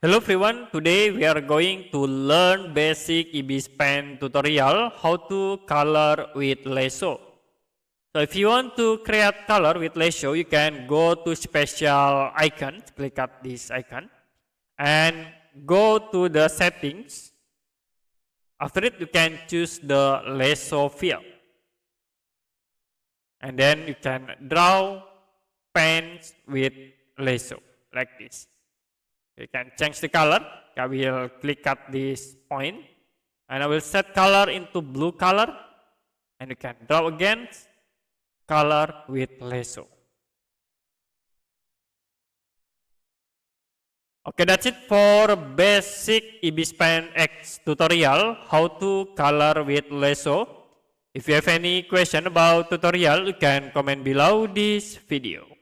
Hello everyone, today we are going to learn basic Ibis pen tutorial how to color with Lasso. So if you want to create color with Lasso, you can go to special icon, click at this icon and go to the settings. After it you can choose the Lasso field. And then you can draw pens with Lasso like this. You can change the color. I will click at this point and I will set color into blue color and you can draw again color with Lasso. Okay, that's it for basic ibispaintx tutorial how to color with Lasso. If you have any question about tutorial, you can comment below this video.